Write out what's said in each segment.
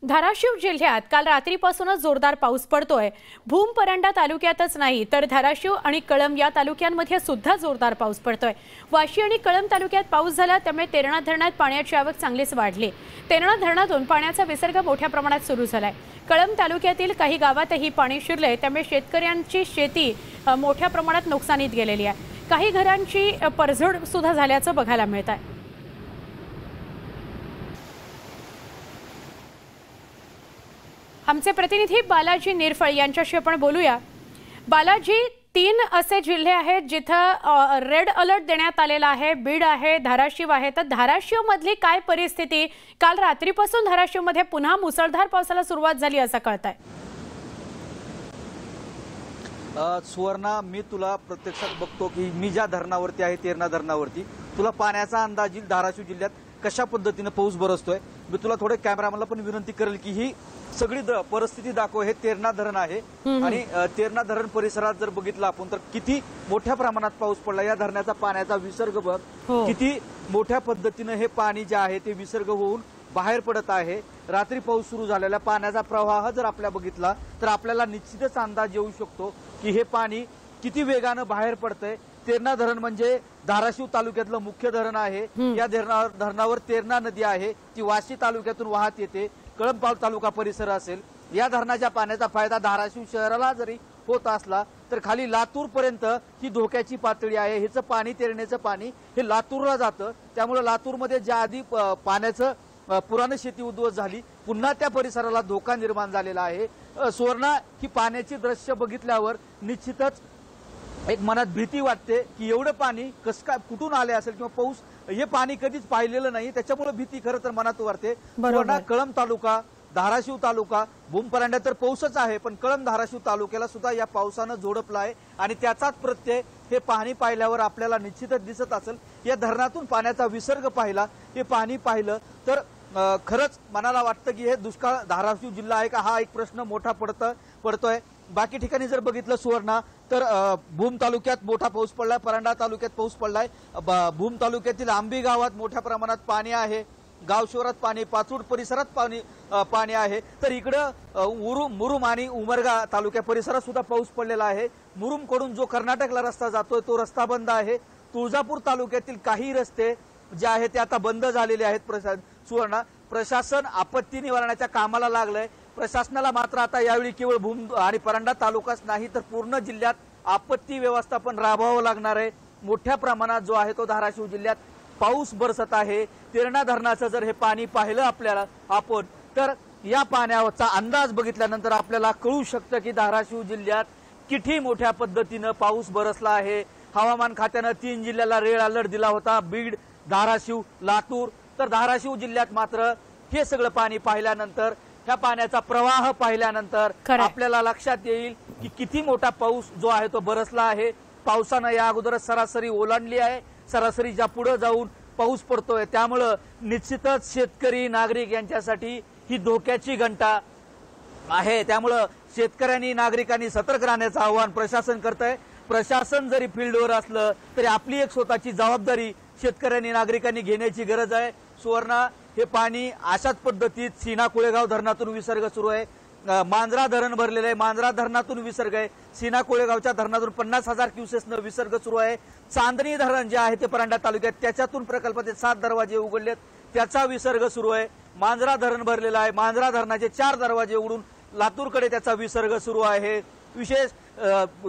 धाराशिव जिल्ह्यात काल रात्रीपासूनच जोरदार पाऊस पडतोय। भूम परंडा तालुक्यातच नाही तर धाराशिव आणि कळंब या तालुक्यांमध्ये सुद्धा जोरदार पाऊस पडतोय। वाशी आणि कळंब तालुक्यात पाऊस झाला त्यामुळे तेरणा धरणात पाण्याची आवक चांगलीच वाढली। तेरणा धरणातून पाण्याचा विसर्ग मोठ्या प्रमाणात सुरू झालाय। कळंब तालुक्यातील काही गावातही पाणी शिरले त्यामुळे शेतकऱ्यांची शेती मोठ्या प्रमाणात नुकसानीत गेलेली आहे। काही घरांची पडझड सुद्धा झाल्याचं बघायला मिळत आहे। आमचे प्रतिनिधी बालाजी निरफळ यांच्याशी आपण बोलूया। बालाजी, 3 असे जिल्हे आहेत जिथे रेड अलर्ट देण्यात आलेला आहे। बीड आहे, धाराशिव आहे। तर धाराशिव मधली काय परिस्थिती? काल रात्रीपासून धाराशिव मध्ये पुन्हा मुसळधार पावसाला सुरुवात झाली असं कळतंय। सुवर्णा, मी तुला प्रत्यक्षात बघतो की मी ज्या धरणावरती आहे तेरणा धरणावरती तुला पाण्याचा अंदाज येईल धाराशिव जिल्ह्यात कशा पद्धतीने पाऊस बरसतोय। मी तुला थोडे कॅमेरामॅनला पण विनंती करेल की ही सगळी परिस्थिती दाखव। हे तेरणा धरण आहे आणि तेरणा धरण परिसरात जर बघितलं आपण तर किती मोठ्या प्रमाणात पाऊस पडला। या धरणाचा पाण्याचा विसर्ग बघ किती मोठ्या पद्धतीने हे पाणी जे आहे ते विसर्ग होऊन बाहेर पडत आहे। रात्री पाऊस सुरू झालेला पाण्याचा प्रवाह जर आपल्या बघितला तर आपल्याला निश्चितच अंदाज येऊ शकतो की हे पाणी किती वेगाने बाहेर पडतंय। तेरणा धरण म्हणजे धाराशिव तालुक्यातलं मुख्य धरण आहे। या धरणावर तेरणा नदी आहे ती वाशी तालुक्यातून वाहत येते। कळंब तालुका परिसर असेल या धरणाच्या पाण्याचा फायदा धाराशिव शहराला जरी होत असला तर खाली लातूर पर्यंत ही धोक्याची पातळी आहे। हेच पाणी तेरणेचं पाणी हे लातूरला जातं त्यामुळे लातूरमध्ये ज्या आधी पाण्याचं पुराने शेती उद्ध्वस्त झाली पुन्हा त्या परिसराला धोका निर्माण झालेला आहे। सुवर्णा, ही पाण्याची दृश्य बघितल्यावर निश्चितच एक मनात भीती वाटते की एवढं पाणी कसं काय कुठून आले असेल किंवा पाऊस हे पाणी कधीच पाहिलेलं नाही त्याच्यामुळे भीती खरं तर मनात वाटते। कळंब तालुका, धाराशिव तालुका, भूम परंड्यात तर पाऊसच आहे पण कळंब धाराशिव तालुक्याला सुद्धा या पावसानं जोडपला आहे आणि त्याचाच प्रत्यय हे पाणी पाहिल्यावर आपल्याला निश्चितच दिसत असेल। या धरणातून पाण्याचा विसर्ग पाहिला, हे पाणी पाहिलं तर खरंच मनाला वाटतं की हे दुष्काळ धाराशिव जिल्हा आहे का हा एक प्रश्न मोठा पडतोय। बाकी ठिकाणी जर बघितलं सुवर्णा तर भूम तालुक्यात मोठा पाऊस पडलाय, परंडा तालुक्यात पाऊस पडलाय। भूम तालुक्यातील आंबी गावात मोठ्या प्रमाणात पाणी आहे, गाव शहरात पाणी, पाचूड परिसरात पाणी आहे। तर इकडं मुरुम आणि उमरगा तालुक्या परिसरात सुद्धा पाऊस पडलेला आहे। मुरुम कडून जो कर्नाटकला रस्ता जातोय तो रस्ता बंद आहे। तुळजापूर तालुक्यातील काही रस्ते जे आहेत ते आता बंद झालेले आहेत। सुवर्णा, प्रशासन आपत्ती निवारणाच्या कामाला लागलंय। प्रशासनाला मात्र आता यावेळी केवळ भूम आणि परंडा तालुकाच नाही तर पूर्ण जिल्ह्यात आपत्ती व्यवस्थापन राबवावं लागणार आहे। मोठ्या प्रमाणात जो आहे तो धाराशिव जिल्ह्यात पाऊस बरसत आहे। तेरणा धरणाचं जर हे पाणी पाहिलं आपण तर या पाण्याचा अंदाज बघितल्यानंतर आपल्याला कळू शकतं की धाराशिव जिल्ह्यात किती मोठ्या पद्धतीनं पाऊस बरसला आहे। हवामान खात्यानं 3 जिल्ह्याला रेड अलर्ट दिला होता, बीड, धाराशिव, लातूर। तर धाराशिव जिल्ह्यात मात्र हे सगळं पाणी पाहिल्यानंतर ह्या पाण्याचा प्रवाह पाहिल्यानंतर आपल्याला लक्षात येईल की किती मोठा पाऊस जो आहे तो बरसला आहे। पावसानं या अगोदरच सरासरी ओलांडली आहे, सरासरीच्या पुढे जाऊन पाऊस पडतोय त्यामुळे निश्चितच शेतकरी नागरिक यांच्यासाठी ही धोक्याची घंटा आहे। त्यामुळे शेतकऱ्यांनी नागरिकांनी सतर्क राहण्याचं आवाहन प्रशासन करतंय। प्रशासन जरी फील्डवर असलं तरी आपली एक स्वतःची जबाबदारी शेतकऱ्यांनी नागरिकांनी घेण्याची गरज आहे। सुवर्णा, हे पाणी अशाच पद्धतीत सीना कोळेगाव धरणातून विसर्ग सुरू आहे। मांजरा धरण भरलेलं आहे, मांजरा धरणातून विसर्ग आहे। सीना कोळेगावच्या धरणातून 50,000 क्युसेसनं विसर्ग सुरू आहे। चांदणी धरण जे आहे ते परंडा तालुक्यात त्याच्यातून प्रकल्पाचे 7 दरवाजे उघडलेत त्याचा विसर्ग सुरू आहे। मांजरा धरण भरलेलं आहे, मांजरा धरणाचे 4 दरवाजे उघडून लातूरकडे त्याचा विसर्ग सुरू आहे। विशेष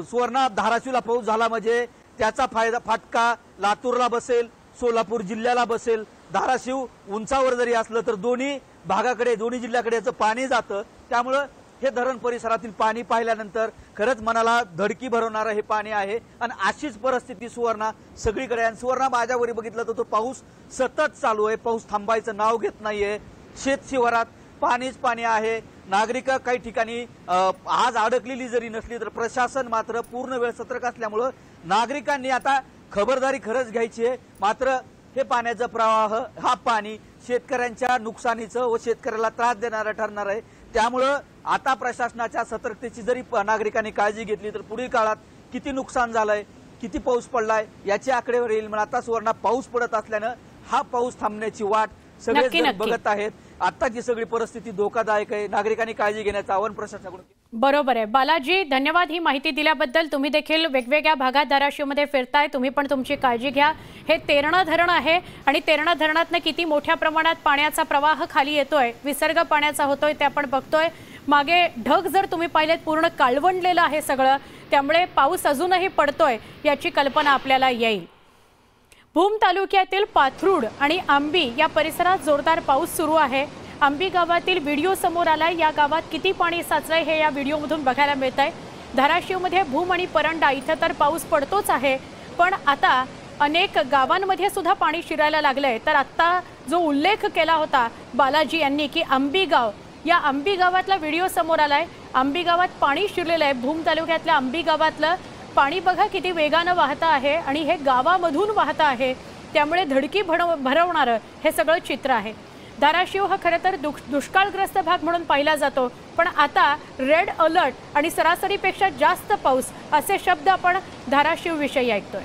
सुवर्णा, धाराशिवला पाऊस झाला म्हणजे त्याचा फटका लातूरला बसेल, सोलापूर जिल्ह्याला बसेल। धाराशिव उंचावर जरी असलं तर दोन्ही भागाकडे दोन्ही जिल्ह्याकडे याचं पाणी जातं त्यामुळे हे धरण परिसरातील पाणी पाहिल्यानंतर खरंच मनाला धडकी भरवणारं हे पाणी आहे। आणि अशीच परिस्थिती सुवर्णा सगळीकडे आहे। सुवर्णा, माझ्यावर बघितलं तर तो पाऊस सतत चालू आहे, पाऊस थांबायचं नाव घेत नाहीये। शेत शिवारात पाणीच पाणी आहे। नागरिक काही ठिकाणी आज अडकलेली जरी नसली तर प्रशासन मात्र पूर्ण वेळ सतर्क असल्यामुळे नागरिकांनी आता खबरदारी खरंच घ्यायची आहे। मात्र हे पाण्याचा प्रवाह हा पाणी शेतकऱ्यांच्या नुकसानीचं व शेतकऱ्याला त्रास देणारं ठरणार आहे। त्यामुळे आता प्रशासनाच्या सतर्कतेची जरी नागरिकांनी काळजी घेतली तर पुढील काळात किती नुकसान झालंय, किती पाऊस पडलाय याची आकडेवारी येईल। आता सुवर्णा, पाऊस पडत असल्यानं हा पाऊस थांबण्याची वाट सगळेच बघत आहेत। आत्ताची सगळी परिस्थिती धोकादायक आहे, नागरिकांनी काळजी घेण्याचं आवाहन प्रशासनाकडून. बरोबर आहे बालाजी, धन्यवाद ही माहिती दिल्याबद्दल. तुम्ही देखील वेगवेगळ्या भागात धाराशिवमध्ये फिरताय, तुम्ही पण तुमची काळजी घ्या. हे तेरणा धरण आहे आणि तेरणा धरणातनं किती मोठ्या प्रमाणात पाण्याचा प्रवाह खाली येतोय, विसर्ग पाण्याचा होतोय ते आपण बघतोय. मागे ढग जर तुम्ही पाहिलेत पूर्ण काळवंडलेलं आहे सगळं, त्यामुळे पाऊस अजूनही पडतोय याची कल्पना आपल्याला येईल. भूम तालुक्यातील पाथरूड आणि आंबी या परिसरात जोरदार पाऊस सुरू आहे. आंबी गावातील व्हिडिओ समोर आलाय. या गावात किती पाणी साचलंय हे या व्हिडिओमधून बघायला मिळतंय. धाराशिवमध्ये भूम आणि परंडा इथं तर पाऊस पडतोच आहे, पण आता अनेक गावांमध्ये सुद्धा पाणी शिरायला लागलंय. तर आता जो उल्लेख केला होता बालाजी यांनी की आंबी गाव, या आंबी गावातला व्हिडिओ समोर आलाय. आंबी गावात पाणी शिरलेलं आहे. भूम तालुक्यातल्या आंबी गावातलं पाणी बघा किती वेगानं वाहतं आहे आणि हे गावामधून वाहतं आहे, त्यामुळे धडकी भरवणारं हे सगळं चित्र आहे. धाराशिव हा खरं तर दुष्काळग्रस्त भाग म्हणून पाहिला जातो, पण आता रेड अलर्ट आणि सरासरीपेक्षा जास्त पाऊस असे शब्द आपण धाराशिव विषयी ऐकतोय.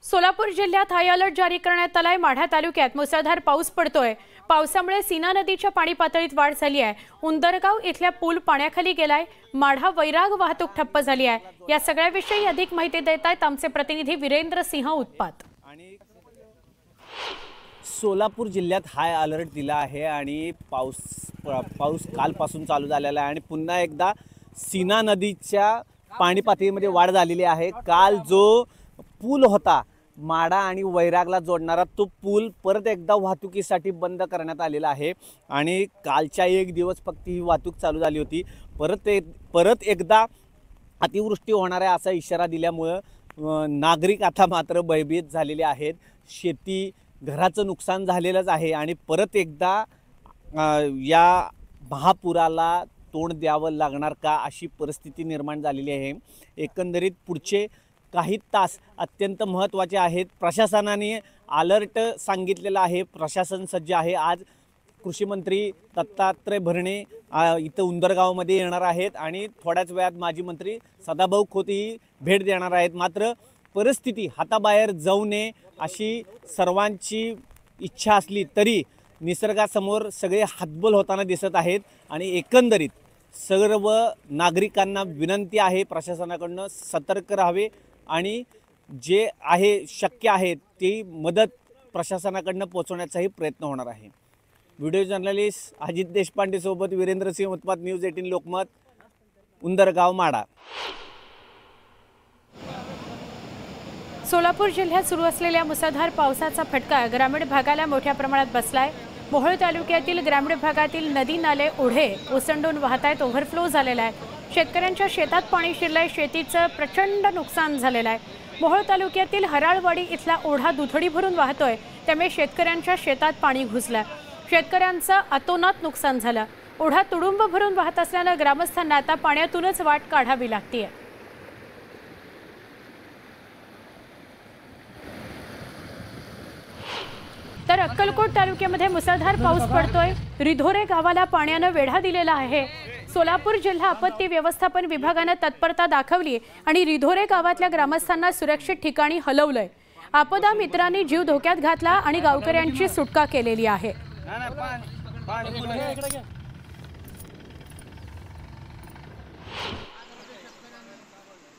सोलापूर जिल्ह्यात हाय अलर्ट जारी करण्यात आलाय. माढा तालुक्यात मुसळधार पाऊस पडतोय. पावसामुळे सीना नदीच्या पाणी पातळीत वाढ झाली आहे. उंदरगाव इथल्या पूल पाण्याखाली गेलाय. माढा वैराग वाहतूक ठप्प झाली आहे. या सगळ्याविषयी अधिक माहिती देत आहेत आमचे प्रतिनिधी वीरेंद्र सिंह उत्पात. सोलापूर जिल्ह्यात हाय अलर्ट दिला आहे आणि पाऊस कालपासून चालू झालेला आहे आणि पुन्हा एकदा सीना नदीच्या पाणी पातळीमध्ये वाढ झालेली आहे. काल जो पूल होता माढा आणि वैरागला जोडणारा, तो पूल परत एकदा वाहतुकीसाठी बंद करण्यात आलेला आहे आणि कालच्या एक दिवस फक्त ही वाहतूक चालू झाली होती. परत एकदा अतिवृष्टी होणार आहे असा इशारा दिल्यामुळं नागरिक आता मात्र भयभीत झालेले आहेत. शेती घराचं नुकसान झालेलंच आहे आणि परत एकदा या महापुराला तोंड द्यावं लागणार का अशी परिस्थिती निर्माण झालेली आहे. एकंदरीत पुढचे काही तास अत्यंत महत्त्वाचे आहेत. प्रशासनाने अलर्ट सांगितलेला आहे, प्रशासन सज्ज आहे. आज कृषी मंत्री दत्तात्रय भरणे इथं उंदरगावमध्ये येणार आहेत आणि थोड्याच वेळात माजी मंत्री सदाभाऊ खोतही भेट देणार आहेत. मात्र परिस्थिती हाताबाहेर जाऊ नये अशी सर्वांची इच्छा असली तरी निसर्गासमोर सगळे हतबल होताना दिसत आहेत आणि एकंदरीत सर्व नागरिकांना विनंती आहे प्रशासनाकडून सतर्क राहावे आणि जे आहे शक्य आहे ती मदत प्रशासनाकडून पोहोचवण्याचाही प्रयत्न होणार आहे. व्हिडिओ जर्नलिस्ट अजित देशपांडे सोबत वीरेंद्र सिंह उत्पात, न्यूज 18 लोकमत, उंदरगाव, माढा. सोलापूर जिल्ह्यात सुरू असलेल्या मुसळधार पावसाचा फटका ग्रामीण भागाला मोठ्या प्रमाणात बसलाय. मोहोळ तालुक्यातील ग्रामीण भागातील नदी नाले ओढे ओसंडून वाहत आहेत. ओव्हरफ्लो झालेला आहे. शेतकऱ्यांच्या शेतात पाणी शिरलंय. शेतीचं प्रचंड नुकसान झालेलं आहे. मोहोळ तालुक्यातील हराळवाडी इथला ओढा दुथडी भरून वाहतोय, त्यामुळे शेतकऱ्यांच्या शेतात पाणी घुसलं. शेतकऱ्यांचं अतोनात नुकसान झालं. ओढा तुडुंब भरून वाहत असल्यानं ग्रामस्थांना आता पाण्यातूनच वाट काढावी लागतेय. तर अक्कलकोट तालुक्यामध्ये मुसळधार पाऊस पडतोय. रिधोरे गावाला पाण्यानं वेढा दिलेला आहे. सोलापूर जिल्हा आपत्ती व्यवस्थापन विभागानं तत्परता दाखवली आणि रिधोरे गावातल्या ग्रामस्थांना सुरक्षित ठिकाणी हलवलंय. आपदा मित्रांनी जीव धोक्यात घातला आणि गावकऱ्यांची सुटका केलेली आहे.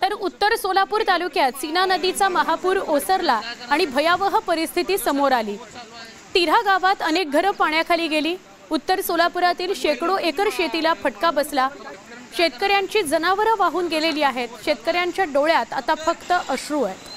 तर उत्तर सोलापूर तालुक्यात सीना नदीचा महापूर ओसरला आणि भयावह परिस्थिती समोर आली. तिऱ्हा गावात अनेक घरं पाण्याखाली गेली. उत्तर सोलापुरातील शेकडो एकर शेतीला फटका बसला. शेतकऱ्यांची जनावरं वाहून गेलेली आहेत. शेतकऱ्यांच्या डोळ्यात आता फक्त अश्रू आहेत.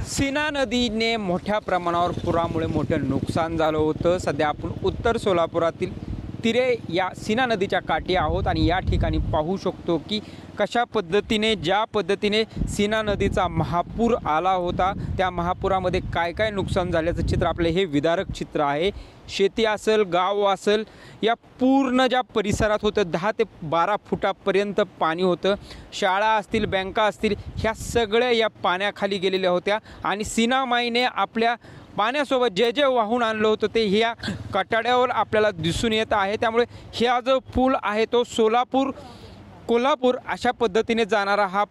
सीना नदीने मोठ्या प्रमाणावर पुरामुळे मोठं नुकसान झालं होतं. सध्या आपण उत्तर सोलापुरातील तिरे या सीना नदीच्या काठी आहोत आणि या ठिकाणी पाहू शकतो की कशा पद्धतीने ज्या पद्धतीने सीना नदीचा महापूर आला होता त्या महापुरामध्ये काय काय नुकसान झाल्याचं चित्र आपले हे विदारक चित्र आहे. शेती असेल, गाव असेल, या पूर्ण ज्या परिसरात होतं 10 ते 12 फुटापर्यंत पाणी होतं. शाळा असतील, बँका असतील, ह्या सगळ्या या पाण्याखाली गेलेल्या होत्या आणि सीना माईने आपल्या पाण्यासोबत जे जे वाहून आणलं होतं ते ह्या कटाड्यावर आपल्याला दिसून येत आहे. त्यामुळे हा जो पूल आहे तो सोलापूर कोल्हापूर अशा पद्धतीने जाणारा हा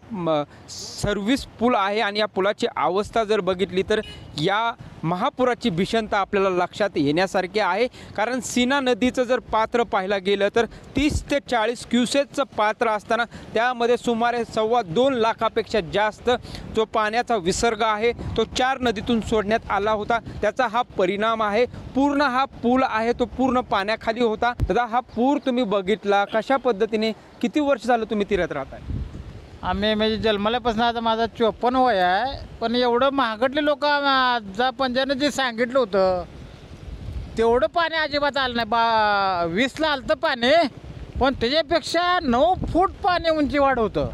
सर्व्हिस पूल आहे आणि या पुलाची अवस्था जर बघितली तर या महापुराची भीषणता आपल्याला लक्षात येण्यासारखी आहे. कारण सीना नदीचं जर पात्र पाहायला गेलं तर 30 ते 40 क्युसेसचं पात्र असताना त्यामध्ये सुमारे 2.25 लाखापेक्षा जास्त जो पाण्याचा विसर्ग आहे तो 4 नदीतून सोडण्यात आला होता. त्याचा हा परिणाम आहे. पूर्ण हा पूल आहे तो पूर्ण पाण्याखाली होता. दादा, हा पूर तुम्ही बघितला कशा पद्धतीने, किती वर्ष झालं तुम्ही तीरात राहताय? आम्ही म्हणजे जन्मल्यापासून आता माझा 54 वय आहे. पण एवढं महागडले लोक पंजानं जे सांगितलं होतं तेवढं पाणी अजिबात आलं नाही. 20ला आलं तर पाणी, पण त्याच्यापेक्षा 9 फूट पाणी उंची वाढ होतं.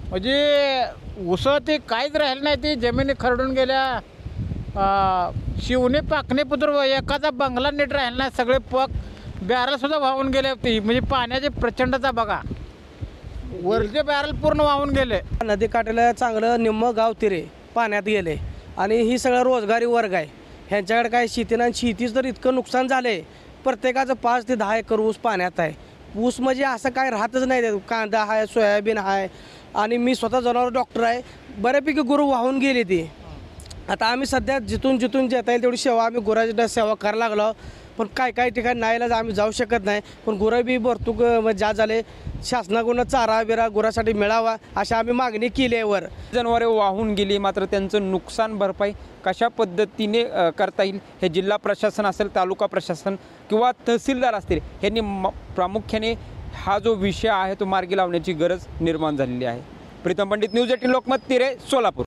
म्हणजे उसं ते काहीच राहिलं नाही. ती जमिनी खरडून गेल्या, शिवणे पाकणे पुत्र एखादा बंगला नीट राहिला नाही. सगळे बॅरलसुद्धा वाहून गेले. म्हणजे पाण्याची प्रचंडता बघा, वरचे बॅरल पूर्ण वाहून गेले. नदीकाठाला चांगलं निम्मं गाव तिरे पाण्यात गेले आणि ही सगळं रोजगारी वर्ग आहे. ह्यांच्याकडे काय शेती नाही. शेतीचं तर इतकं नुकसान झाले. प्रत्येकाचं 5 ते 10 एकर ऊस पाण्यात आहे. ऊस म्हणजे असं काय राहतच नाही. कांदा आहे, सोयाबीन आहे. आणि मी स्वतः जनावर डॉक्टर आहे. बऱ्यापैकी गुरु वाहून गेले ते. आता आम्ही सध्या जिथून जेता येईल तेवढी सेवा आम्ही गुराची सेवा करायला लागलो. पण काही ठिकाणी नाहीला आम्ही जाऊ शकत नाही. पण गुरं बी भरतूक ज्या झाले शासनाकडून चारा बिरा गुरासाठी मिळावा अशी आम्ही मागणी केली आहे. वर जनावरे वाहून गेली, मात्र त्यांचं नुकसान भरपाई कशा पद्धतीने करता येईल हे जिल्हा प्रशासन असेल, तालुका प्रशासन किंवा तहसीलदार असतील यांनी प्रामुख्याने हा जो विषय आहे तो मार्गी लावण्याची गरज निर्माण झालेली आहे. प्रीतम पंडित, न्यूज 18 लोकमत, तिरे, सोलापूर.